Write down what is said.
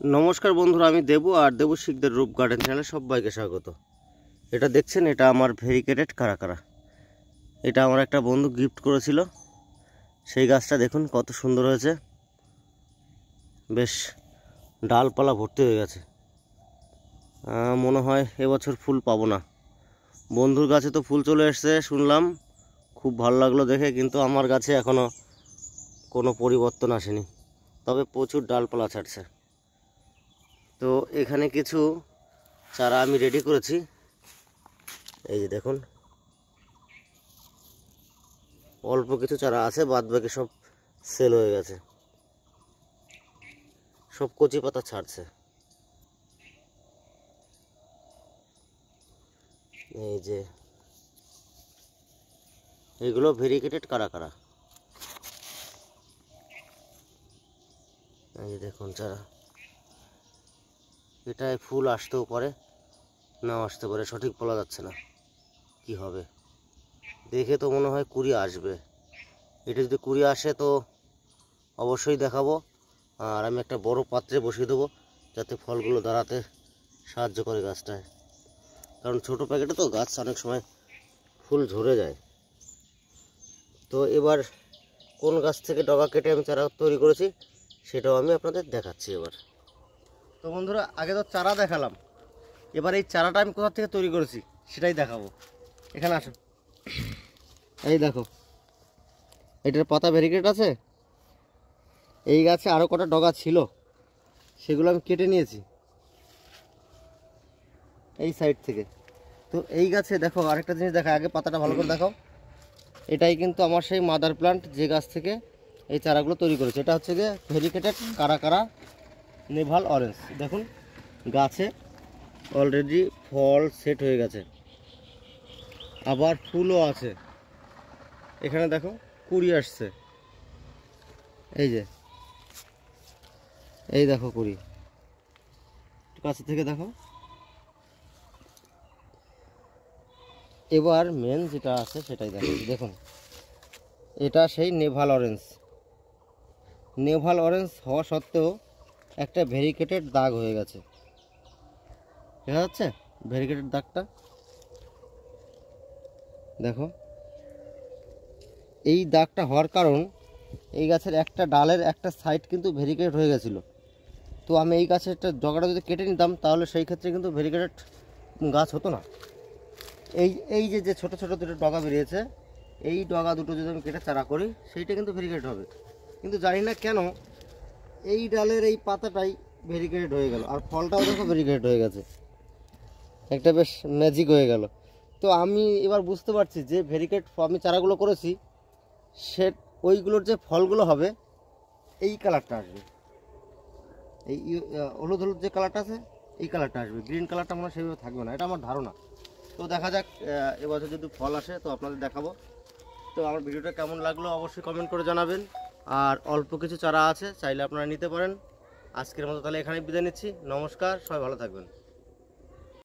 নমস্কার বন্ধুরা, আমি দেবু আর দেবু শিকদার রূপ গার্ডেন চ্যানেলে সবাইকে স্বাগত। এটা দেখছেন, এটা আমার ভেরিকেটেড কারাকারা। এটা আমার একটা বন্ধু গিফট করেছিল। সেই গাছটা দেখুন কত সুন্দর হয়েছে, বেশ ডালপালা ভর্তি হয়ে গেছে। মনে হয় এবছর ফুল পাবো না। বন্ধুর গাছে তো ফুল চলে এসছে শুনলাম, খুব ভালো লাগলো দেখে, কিন্তু আমার গাছে এখনও কোনো পরিবর্তন আসেনি, তবে প্রচুর ডালপালা ছাড়ছে। তো এখানে কিছু চারা আমি রেডি করেছি, এই যে দেখুন, অল্প কিছু চারা আছে, বাদ বাকি সব সেল হয়ে গেছে, সব কচি পাতা ছাড়ছে। এই যে এগুলো ভেরিকেটেড কারাকারা, এই যে দেখুন চারা। এটায় ফুল আসতেও পারে, নাও আসতে পারে, সঠিক বলা যাচ্ছে না কি হবে। দেখে তো মনে হয় কুড়ি আসবে। এটা যদি কুড়ি আসে তো অবশ্যই দেখাবো, আর আমি একটা বড় পাত্রে বসিয়ে দেবো যাতে ফলগুলো দাঁড়াতে সাহায্য করে গাছটায়, কারণ ছোট প্যাকেটে তো গাছ অনেক সময় ফুল ঝরে যায়। তো এবার কোন গাছ থেকে ডগা কেটে আমি চারা তৈরি করেছি সেটাও আমি আপনাদের দেখাচ্ছি এবার। তো বন্ধুরা, আগে তো চারা দেখালাম, এবার এই চারাটা আমি কোথা থেকে তৈরি করেছি সেটাই দেখাবো। এখানে আসো, এই দেখো, এটার পাতা ভেরিকেট আছে। এই গাছে আরও কটা ডগা ছিল, সেগুলো আমি কেটে নিয়েছি এই সাইড থেকে। তো এই গাছে দেখো আরেকটা জিনিস দেখা, আগে পাতাটা ভালো করে দেখাও। এটাই কিন্তু আমার সেই মাদার প্লান্ট, যে গাছ থেকে এই চারাগুলো তৈরি করেছে। এটা হচ্ছে গিয়ে ভেরিকেটেড কারাকারা নেভাল অরেঞ্জ। দেখুন গাছে অলরেডি ফল সেট হয়ে গেছে, আবার ফুলও আছে। এখানে দেখো কুড়ি আসছে, এই যে, এই দেখো কুড়ি, কাছে থেকে দেখো। এবার মেন যেটা আছে সেটাই দেখো। দেখুন এটা সেই নেভাল অরেঞ্জ। নেভাল অরেঞ্জ হওয়া সত্ত্বেও একটা ভেরিকেটেড দাগ হয়ে গেছে, দেখা যাচ্ছে ভেরিকেটেড দাগটা। দেখো এই দাগটা হওয়ার কারণ, এই গাছের একটা ডালের একটা সাইড কিন্তু ভেরিকেটেড হয়ে গেছিলো। তো আমি এই গাছের ডগাটা যদি কেটে নিতাম তাহলে সেই ক্ষেত্রে কিন্তু ভেরিকেটেড গাছ হতো না। এই যে ছোট ছোট দুটো ডগা বেরিয়েছে, এই ডগা দুটো যদি আমি কেটে চারা করি সেইটা কিন্তু ভেরিকেটেড হবে। কিন্তু জানি না কেন এই ডালের এই পাতাটাই ভেরিকেটেড হয়ে গেল, আর ফলটাও দেখো ভেরিকেটেড হয়ে গেছে, একটা বেশ ম্যাজিক হয়ে গেল। তো আমি এবার বুঝতে পারছি যে ভেরিকেট আমি চারাগুলো করেছি, সে ওইগুলোর যে ফলগুলো হবে এই কালারটা আসবে, এই হলুদ হলুদ যে কালারটা আছে এই কালারটা আসবে, গ্রিন কালারটা মনে হয় সেভাবে থাকবে না, এটা আমার ধারণা। তো দেখা যাক এবছর যদি ফল আসে তো আপনাদের দেখাবো। তো আমার ভিডিওটা কেমন লাগলো অবশ্যই কমেন্ট করে জানাবেন। আর অল্প কিছু চারা আছে, চাইলে আপনারা নিতে পারেন। আজকের মতো তাহলে এখানেই বিদায় নিচ্ছি। নমস্কার, সবাই ভালো থাকবেন।